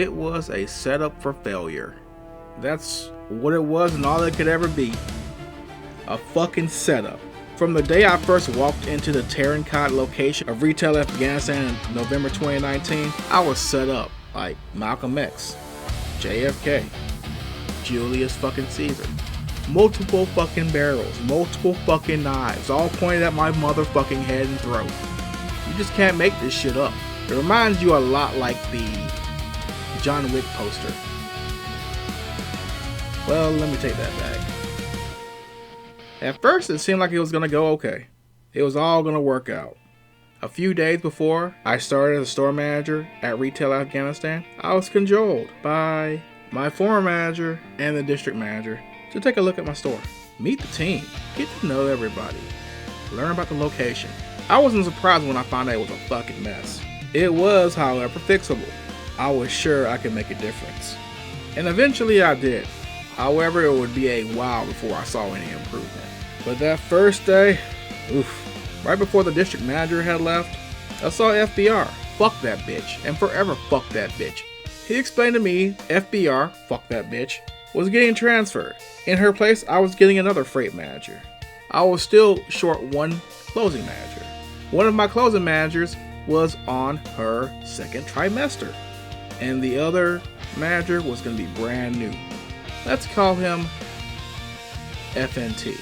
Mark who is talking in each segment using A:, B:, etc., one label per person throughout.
A: it was a setup for failure. That's what it was and all it could ever be. A fucking setup. From the day I first walked into the Tarancot location of Retail Afghanistan in November 2019, I was set up like Malcolm X, JFK, Julius fucking Caesar. Multiple fucking barrels, multiple fucking knives, all pointed at my motherfucking head and throat. You just can't make this shit up. It reminds you a lot like the John Wick poster. Well, let me take that back. At first, it seemed like it was gonna go okay. It was all gonna work out. A few days before I started as a store manager at Retail Afghanistan, I was cajoled by my former manager and the district manager to take a look at my store. Meet the team, get to know everybody, learn about the location. I wasn't surprised when I found out it was a fucking mess. It was, however, fixable. I was sure I could make a difference. And eventually I did. However, it would be a while before I saw any improvement. But that first day, right before the district manager had left, I saw FBR, fuck that bitch, and forever fuck that bitch. He explained to me FBR, fuck that bitch, was getting transferred. In her place, I was getting another freight manager. I was still short one closing manager. One of my closing managers was on her second trimester, and the other manager was going to be brand new. Let's call him FNT.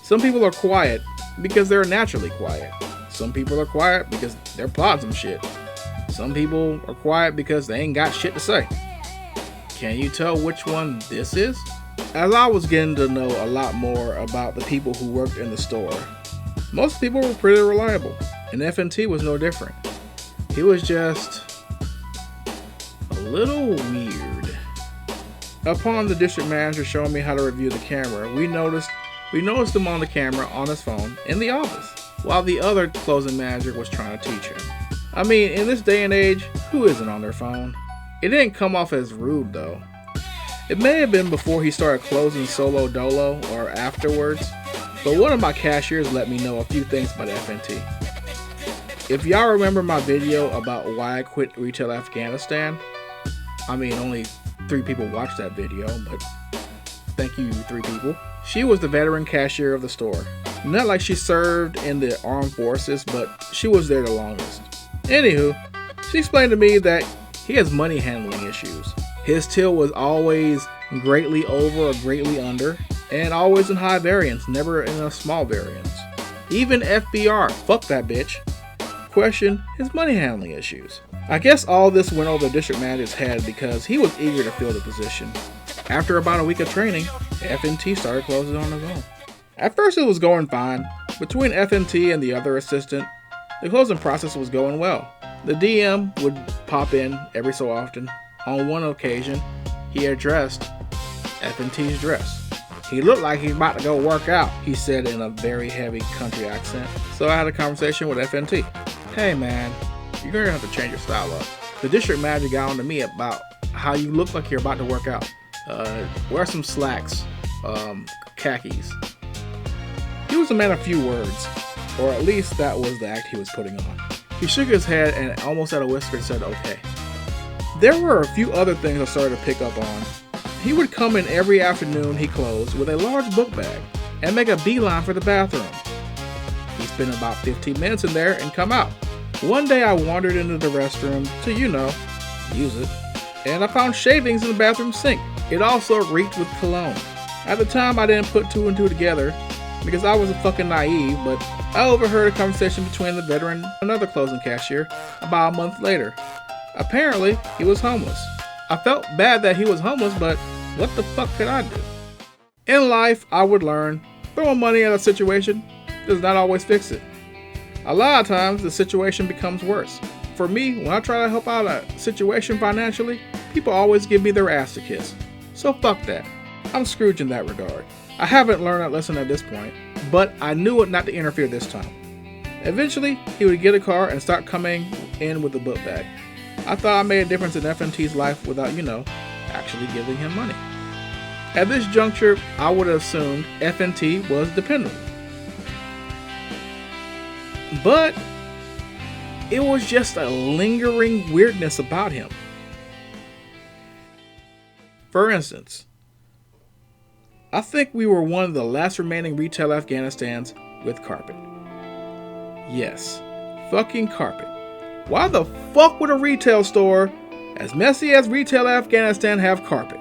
A: Some people are quiet because they're naturally quiet. Some people are quiet because they're plotting some shit. Some people are quiet because they ain't got shit to say. Can you tell which one this is? As I was getting to know a lot more about the people who worked in the store, most people were pretty reliable, and FNT was no different. He was just a little weird. Upon the district manager showing me how to review the camera, we noticed him on the camera on his phone in the office, while the other closing manager was trying to teach him. I mean, in this day and age, who isn't on their phone? It didn't come off as rude though. It may have been before he started closing solo dolo or afterwards, but one of my cashiers let me know a few things about FNT. If y'all remember my video about why I quit Retail Afghanistan, I mean only 3 people watched that video, but thank you 3 people. She was the veteran cashier of the store. Not like she served in the armed forces, but she was there the longest. Anywho, she explained to me that he has money handling issues. His till was always greatly over or greatly under, and always in high variance, never in a small variance. Even FBR, fuck that bitch, questioned his money handling issues. I guess all this went over the district manager's head because he was eager to fill the position. After about a week of training, FNT started closing on his own. At first it was going fine. Between FNT and the other assistant, the closing process was going well. The DM would pop in every so often. On one occasion, he addressed FNT's dress. He looked like he's about to go work out, he said in a very heavy country accent. So I had a conversation with FNT. Hey man, you're gonna have to change your style up. The district manager got on to me about how you look like you're about to work out. Wear some slacks, khakis. He was a man of few words, or at least that was the act he was putting on. He shook his head and almost at a whisper said, okay. There were a few other things I started to pick up on. He would come in every afternoon he closed with a large book bag and make a beeline for the bathroom. He'd spend about 15 minutes in there and come out. One day I wandered into the restroom to, use it, and I found shavings in the bathroom sink. It also reeked with cologne. At the time I didn't put 2 and 2 together because I was a fucking naive, but I overheard a conversation between the veteran and another closing cashier about a month later. Apparently, he was homeless. I felt bad that he was homeless, but what the fuck could I do? In life, I would learn, throwing money at a situation does not always fix it. A lot of times, the situation becomes worse. For me, when I try to help out a situation financially, people always give me their ass to kiss. So fuck that. I'm Scrooge in that regard. I haven't learned that lesson at this point, but I knew it not to interfere this time. Eventually, he would get a car and start coming in with a book bag. I thought I made a difference in FNT's life without, actually giving him money. At this juncture, I would have assumed FNT was dependable. But it was just a lingering weirdness about him. For instance, I think we were one of the last remaining retail Afghanistans with carpet. Yes, fucking carpet. Why the fuck would a retail store as messy as retail Afghanistan have carpet?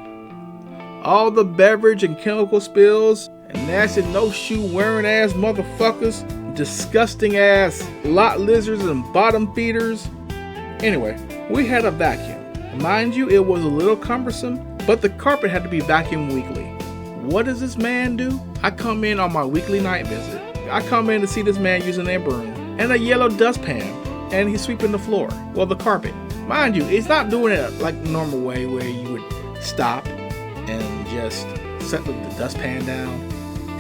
A: All the beverage and chemical spills and nasty no-shoe wearing ass motherfuckers, disgusting ass lot lizards and bottom feeders. Anyway, we had a vacuum. Mind you, it was a little cumbersome, but the carpet had to be vacuumed weekly. What does this man do? I come in on my weekly night visit. I come in to see this man using a broom and a yellow dustpan, and he's sweeping the floor. Well, the carpet. Mind you, he's not doing it like the normal way where you would stop and just set the dustpan down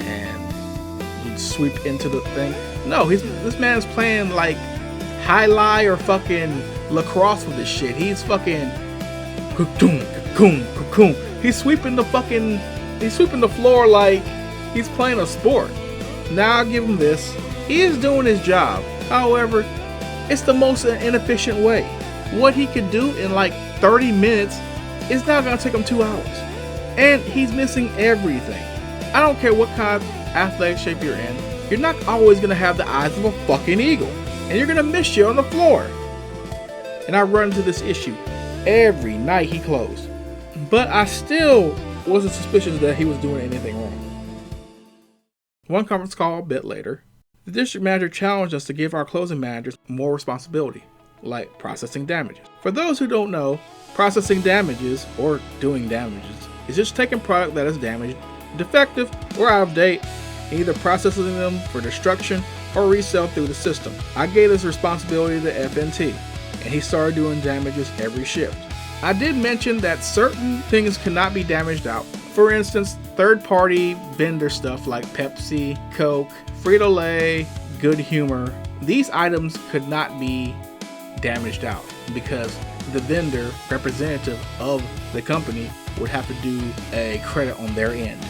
A: and you'd sweep into the thing. No, this man's playing like high-lie or fucking lacrosse with this shit. He's fucking cocoon, cocoon, cocoon. He's sweeping the floor like he's playing a sport. Now I'll give him this. He is doing his job. However, it's the most inefficient way. What he could do in like 30 minutes is now gonna take him 2 hours. And he's missing everything. I don't care what kind of athletic shape you're in. You're not always gonna have the eyes of a fucking eagle. And you're gonna miss shit on the floor. And I run into this issue every night he closed. But I still wasn't suspicious that he was doing anything wrong. One conference call a bit later, the district manager challenged us to give our closing managers more responsibility, like processing damages. For those who don't know, processing damages, or doing damages, is just taking product that is damaged, defective, or out of date, and either processing them for destruction or resell through the system. I gave this responsibility to FNT, and he started doing damages every shift. I did mention that certain things cannot be damaged out. For instance, third-party vendor stuff like Pepsi, Coke, Frito-Lay, Good Humor. These items could not be damaged out because the vendor representative of the company would have to do a credit on their end.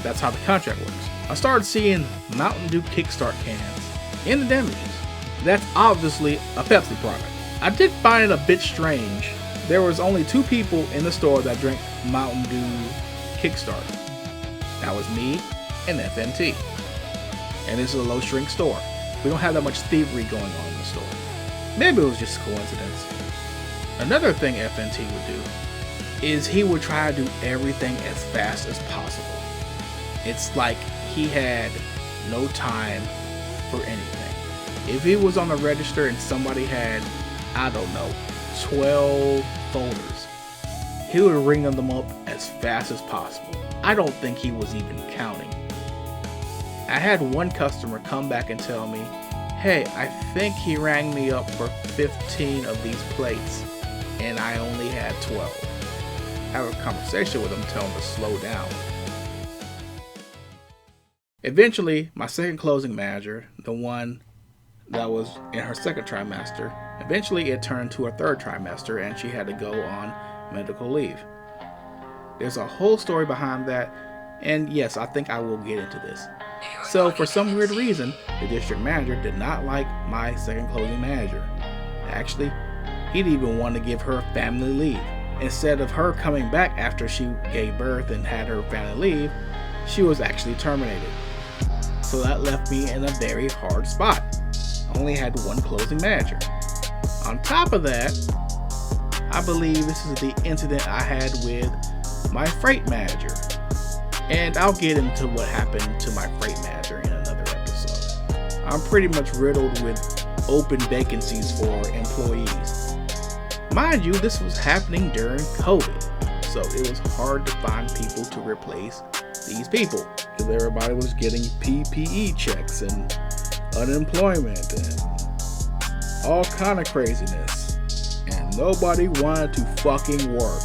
A: That's how the contract works. I started seeing Mountain Dew Kickstart cans in the damages. That's obviously a Pepsi product. I did find it a bit strange. There was only 2 people in the store that drank Mountain Dew Kickstart. That was me and FNT. And this is a low shrink store. We don't have that much thievery going on in the store. Maybe it was just coincidence. Another thing FNT would do is he would try to do everything as fast as possible. It's like he had no time for anything. If he was on the register and somebody had, I don't know, 12 folders, he would ring them up as fast as possible. I don't think he was even counting. I had one customer come back and tell me, hey, I think he rang me up for 15 of these plates and I only had 12. Have a conversation with him, tell him to slow down. Eventually, my second closing manager, the one that was in her second trimester, eventually it turned to her third trimester and she had to go on medical leave. There's a whole story behind that, and yes, I think I will get into this. So for some weird reason, the district manager did not like my second closing manager. Actually, he'd even want to give her family leave. Instead of her coming back after she gave birth and had her family leave, she was actually terminated. So that left me in a very hard spot. I only had one closing manager. On top of that, I believe this is the incident I had with my freight manager. And I'll get into what happened to my freight manager in another episode. I'm pretty much riddled with open vacancies for employees. Mind you, this was happening during COVID, so it was hard to find people to replace these people because everybody was getting PPE checks and unemployment and all kind of craziness, and nobody wanted to fucking work.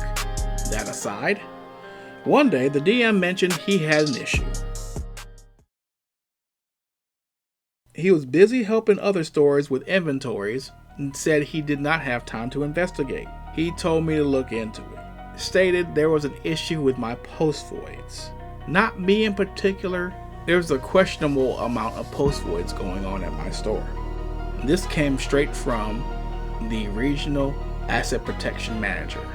A: That aside, one day the DM mentioned he had an issue. He was busy helping other stores with inventories and said he did not have time to investigate. He told me to look into it. Stated there was an issue with my post voids. Not me in particular. There was a questionable amount of post voids going on at my store. This came straight from the Regional Asset Protection Manager,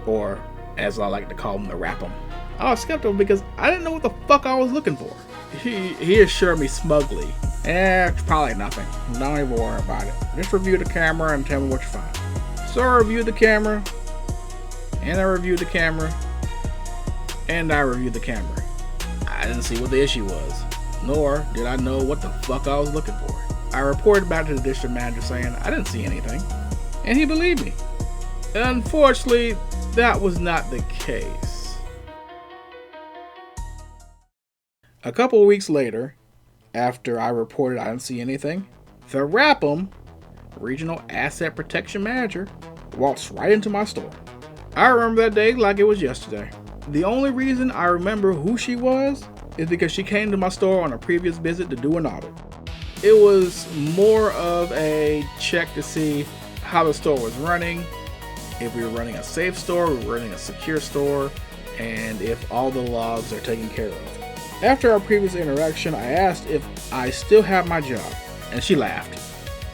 A: or as I like to call him, the RAPM. I was skeptical because I didn't know what the fuck I was looking for. He assured me smugly, it's probably nothing. Don't even worry about it. Just review the camera and tell me what you find. So I reviewed the camera, and I reviewed the camera, and I reviewed the camera. I didn't see what the issue was, nor did I know what the fuck I was looking for. I reported back to the district manager saying I didn't see anything, and he believed me. Unfortunately, that was not the case. A couple of weeks later, after I reported I didn't see anything, the RAPM, Regional Asset Protection Manager, waltzed right into my store. I remember that day like it was yesterday. The only reason I remember who she was is because she came to my store on a previous visit to do an audit. It was more of a check to see how the store was running, if we were running a safe store, we were running a secure store, and if all the logs are taken care of. After our previous interaction, I asked if I still have my job, and she laughed.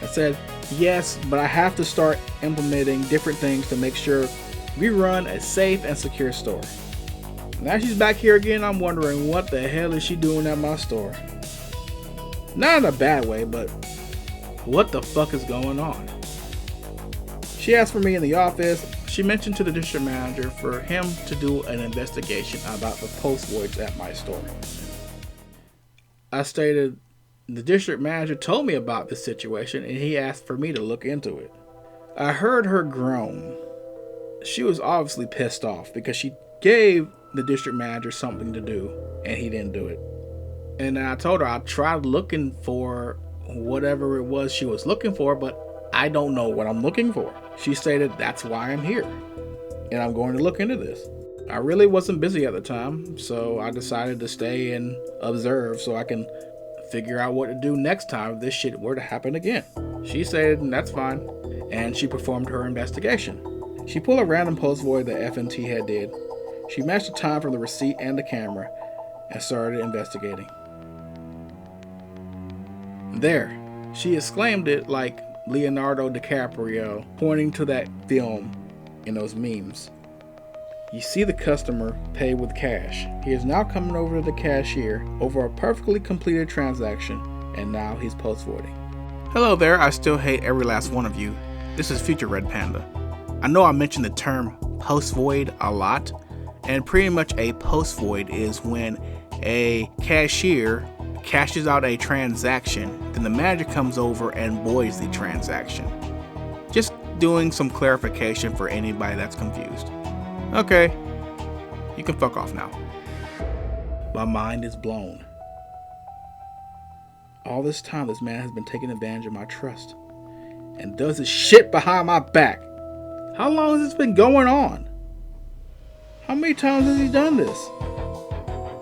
A: I said, yes, but I have to start implementing different things to make sure we run a safe and secure store. Now she's back here again, I'm wondering what the hell is she doing at my store? Not in a bad way, but what the fuck is going on? She asked for me in the office. She mentioned to the district manager for him to do an investigation about the post voids at my store. I stated the district manager told me about this situation and he asked for me to look into it. I heard her groan. She was obviously pissed off because she gave the district manager something to do and he didn't do it. And I told her I tried looking for whatever it was she was looking for, but I don't know what I'm looking for. She stated that's why I'm here and I'm going to look into this. I really wasn't busy at the time, so I decided to stay and observe so I can figure out what to do next time if this shit were to happen again. She said that's fine, and she performed her investigation. She pulled a random post void that FNT had did. She matched the time from the receipt and the camera and started investigating. There, she exclaimed it like Leonardo DiCaprio pointing to that film in those memes. You see the customer pay with cash. He is now coming over to the cashier over a perfectly completed transaction, and now he's post voiding. Hello there, I still hate every last one of you. This is Future Red Panda. I know I mentioned the term post void a lot, and pretty much a post void is when a cashier cashes out a transaction, then the manager comes over and voids the transaction. Just doing some clarification for anybody that's confused. Okay, you can fuck off now. My mind is blown. All this time, this man has been taking advantage of my trust and does his shit behind my back. How long has this been going on? How many times has he done this?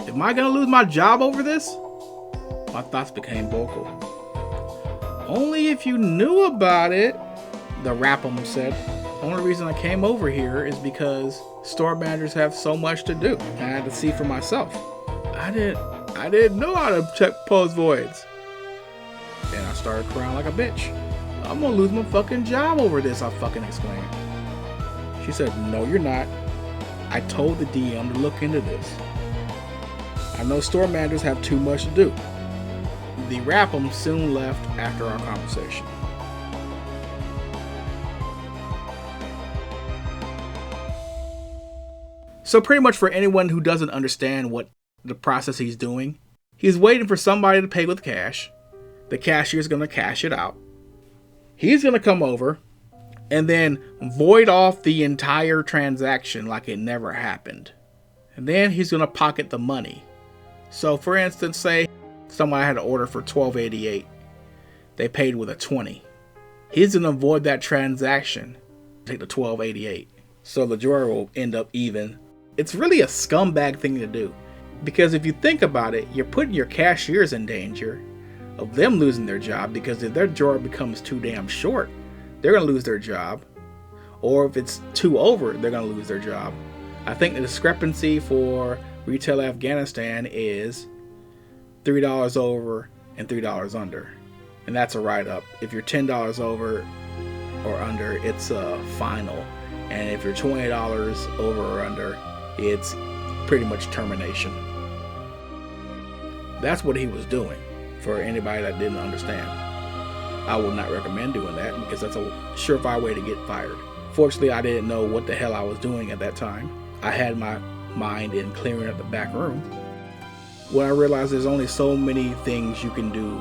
A: Am I gonna lose my job over this? My thoughts became vocal. Only if you knew about it, the RAPM said. The only reason I came over here is because store managers have so much to do. I had to see for myself. I didn't know how to check post voids. And I started crying like a bitch. I'm gonna lose my fucking job over this, I fucking exclaimed. She said, no, you're not. I told the DM to look into this. I know store managers have too much to do. The RAPM soon left after our conversation. So pretty much for anyone who doesn't understand what the process he's doing, he's waiting for somebody to pay with cash. The cashier's going to cash it out. He's going to come over and then void off the entire transaction like it never happened. And then he's going to pocket the money. So for instance, say someone had an order for $12.88. They paid with a 20. He's going to void that transaction, take the $12.88. So the drawer will end up even. It's really a scumbag thing to do. Because if you think about it, you're putting your cashiers in danger of them losing their job, because if their drawer becomes too damn short, they're going to lose their job. Or if it's too over, they're going to lose their job. I think the discrepancy for retail Afghanistan is $3 over and $3 under. and that's a write-up. If you're $10 over or under, it's a final, and if you're $20 over or under, it's pretty much termination. That's what he was doing, for anybody that didn't understand. I would not recommend doing that because that's a surefire way to get fired. Fortunately, I didn't know what the hell I was doing at that time. I had my mind in clearing up the back room when I realized there's only so many things you can do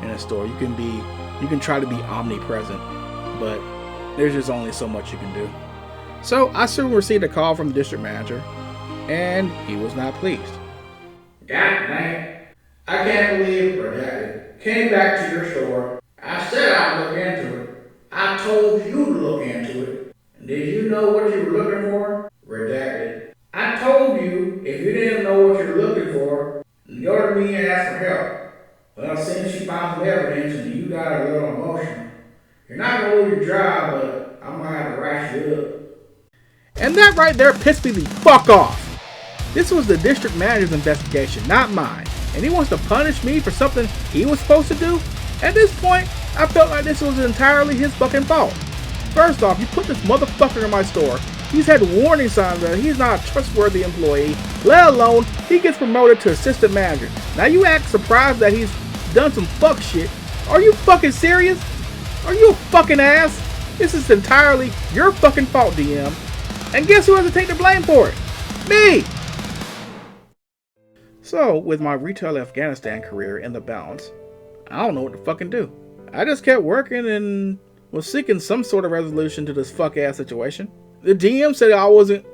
A: in a store. You can try to be omnipresent, but there's just only so much you can do. So I soon received a call from the district manager, and he was not pleased. God dang, I can't believe Redacted came back to your store. I said I'd look into it. I told you to look into it. Did you know what you were looking for? Redacted. I told you if you didn't know what you were looking for, go to me and ask for help. Well, since you found some evidence and you got a little emotional, you're not going to lose your job, but I'm going to have to rash you up. And that right there pissed me the fuck off. This was the district manager's investigation, not mine. And he wants to punish me for something he was supposed to do? At this point, I felt like this was entirely his fucking fault. First off, you put this motherfucker in my store. He's had warning signs that he's not a trustworthy employee, let alone he gets promoted to assistant manager. Now you act surprised that he's done some fuck shit. Are you fucking serious? Are you a fucking ass? This is entirely your fucking fault, DM. And guess who has to take the blame for it? Me! So, with my retail Afghanistan career in the balance, I don't know what to fucking do. I just kept working and was seeking some sort of resolution to this fuck ass situation. The DM said I wasn't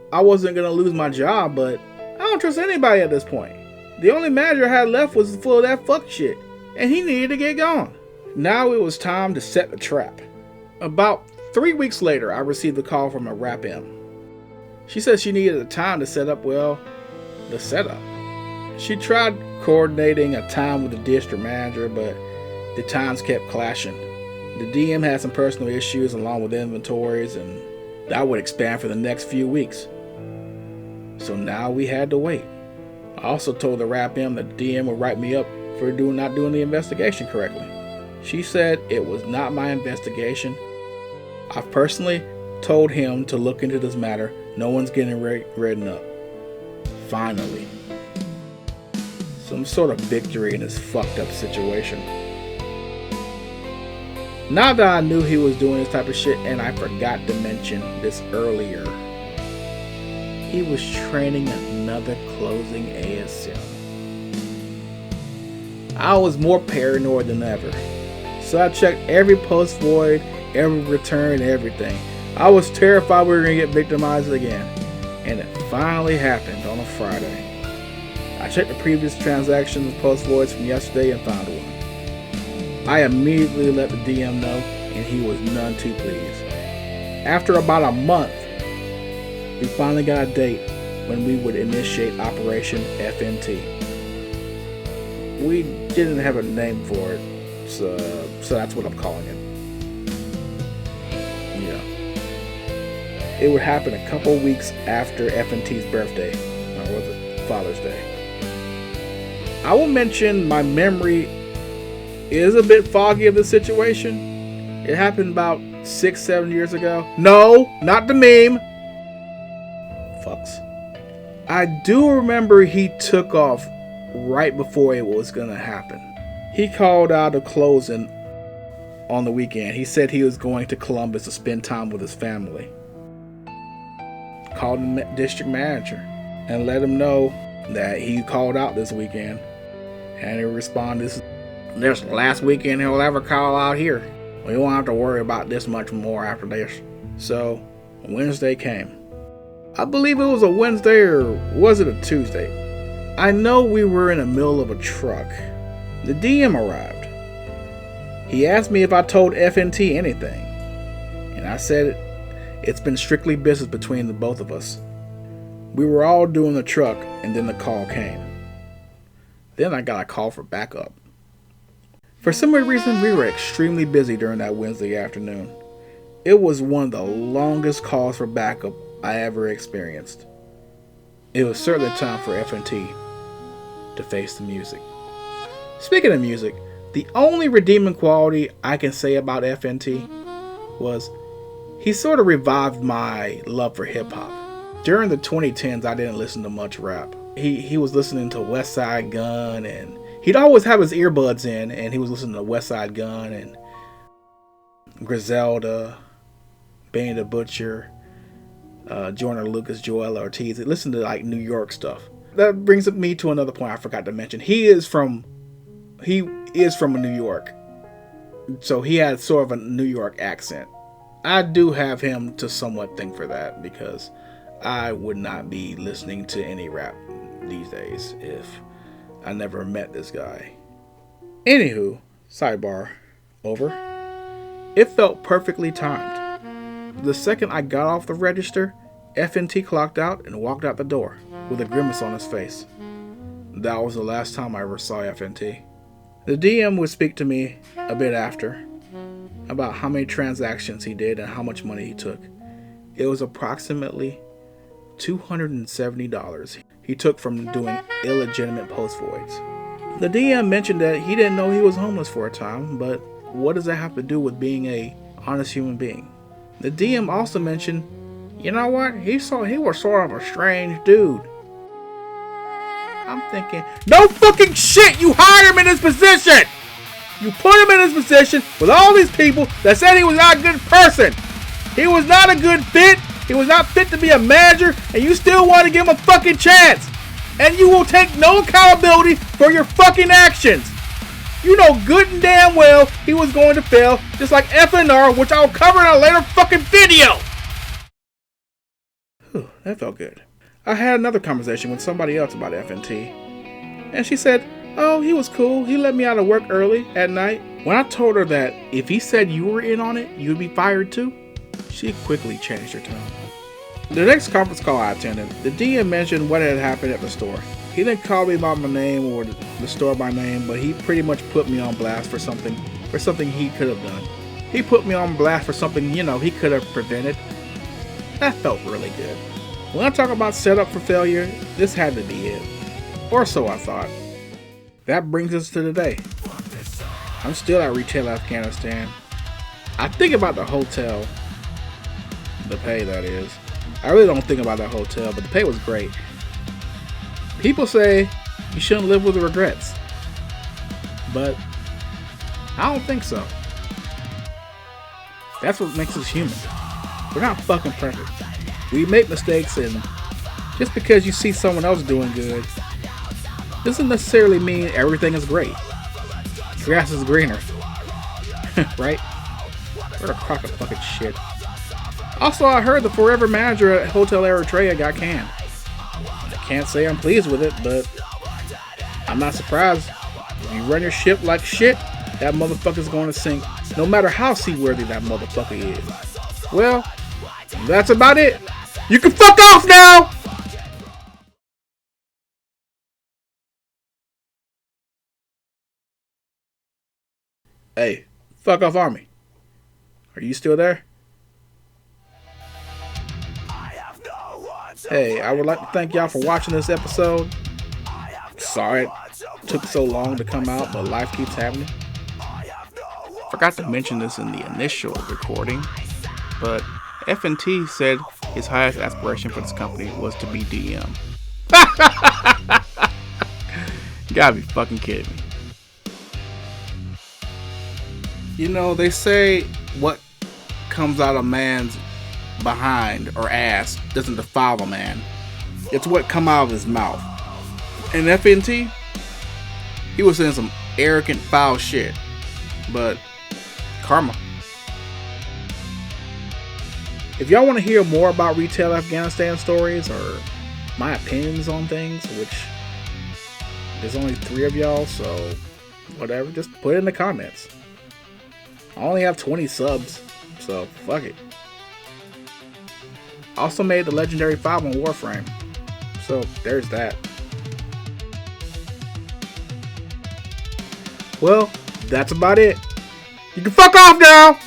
A: gonna lose my job, but I don't trust anybody at this point. The only manager I had left was full of that fuck shit, and he needed to get gone. Now it was time to set the trap. About 3 weeks later, I received a call from a rap M. She said she needed a time to set up, the setup. She tried coordinating a time with the district manager, but the times kept clashing. The DM had some personal issues along with inventories, and that would expand for the next few weeks. So now we had to wait. I also told the rap M that the DM would write me up for not doing the investigation correctly. She said it was not my investigation. I've personally told him to look into this matter. No one's getting written up. Finally. Some sort of victory in this fucked up situation. Now that I knew he was doing this type of shit, and I forgot to mention this earlier, he was training another closing ASM. I was more paranoid than ever. So I checked every post void, every return, everything. I was terrified we were going to get victimized again. And it finally happened on a Friday. I checked the previous transactions and post voids from yesterday and found one. I immediately let the DM know, and he was none too pleased. After about a month, we finally got a date when we would initiate Operation FNT. We didn't have a name for it, so that's what I'm calling it. Yeah. It would happen a couple weeks after FNT's birthday, or was it Father's Day? I will mention my memory is a bit foggy of the situation. It happened about 6-7 years ago. No, not the meme. Fucks. I do remember he took off right before it was gonna happen. He called out a closing on the weekend. He said he was going to Columbus to spend time with his family. Called the district manager and let him know that he called out this weekend. And he responded, "This last weekend he'll ever call out here. We won't have to worry about this much more after this." So Wednesday came. I believe it was a Wednesday, or was it a Tuesday? I know we were in the middle of a truck. The DM arrived. He asked me if I told FNT anything. And I said it's been strictly business between the both of us. We were all doing the truck, and then the call came. Then I got a call for backup. For some reason, we were extremely busy during that Wednesday afternoon. It was one of the longest calls for backup I ever experienced. It was certainly time for FNT to face the music. Speaking of music, The only redeeming quality I can say about FNT was he sort of revived my love for hip hop. During the 2010s, I didn't listen to much rap. He was listening to West Side Gun, and he'd always have his earbuds in, and he was listening to West Side Gun and Griselda, Benny the Butcher, Joyner Lucas, Joel Ortiz. He listened to like New York stuff. That brings me to another point I forgot to mention. He is from New York, so he had sort of a New York accent. I do have him to somewhat thank for that, because I would not be listening to any rap these days if I never met this guy. Anywho, sidebar over. It felt perfectly timed. The second I got off the register, FNT clocked out and walked out the door with a grimace on his face. That was the last time I ever saw FNT. The DM would speak to me a bit after about how many transactions he did and how much money he took. It was approximately $270 he took from doing illegitimate post voids. The DM mentioned that he didn't know he was homeless for a time, but what does that have to do with being a honest human being? The DM also mentioned, you know what, he was sort of a strange dude. I'm thinking, no fucking shit, you hired him in this position! You put him in this position with all these people that said he was not a good person. He was not a good fit. He was not fit to be a manager, and you still want to give him a fucking chance. And you will take no accountability for your fucking actions. You know good and damn well he was going to fail, just like FNR, which I'll cover in a later fucking video. Whew, that felt good. I had another conversation with somebody else about FNT, and she said, oh, he was cool. He let me out of work early at night. When I told her that if he said you were in on it, you'd be fired too, she quickly changed her tone. The next conference call I attended, the DM mentioned what had happened at the store. He didn't call me by my name or the store by name, but he pretty much put me on blast for something he could have done. He put me on blast for something, he could have prevented. That felt really good. When I talk about setup for failure, this had to be it. Or so I thought. That brings us to today. I'm still at Retail Afghanistan. I think about the hotel. The pay, that is. I really don't think about that hotel, but the pay was great. People say you shouldn't live with regrets. But I don't think so. That's what makes us human. We're not fucking perfect. We make mistakes, and just because you see someone else doing good doesn't necessarily mean everything is great. Grass is greener. Right? What a crock of fucking shit. Also, I heard the forever manager at Hotel Eritrea got canned. I can't say I'm pleased with it, but I'm not surprised. If you run your ship like shit, that motherfucker's going to sink, no matter how seaworthy that motherfucker is. Well, that's about it. You can fuck off now! Hey, fuck off Army. Are you still there? Hey, I would like to thank y'all for watching this episode. Sorry it took so long to come out, but life keeps happening. Forgot to mention this in the initial recording, but FNT said his highest aspiration for this company was to be DM. You gotta be fucking kidding me. You know, they say what comes out of man's behind or ass doesn't defile a man. It's what come out of his mouth. And FNT, he was saying some arrogant, foul shit. But karma. If y'all want to hear more about Retail Afghanistan stories or my opinions on things, which there's only 3 of y'all, so whatever, just put it in the comments. I only have 20 subs, so fuck it. Also made the Legendary 5 on Warframe, so there's that. Well, that's about it. You can fuck off now!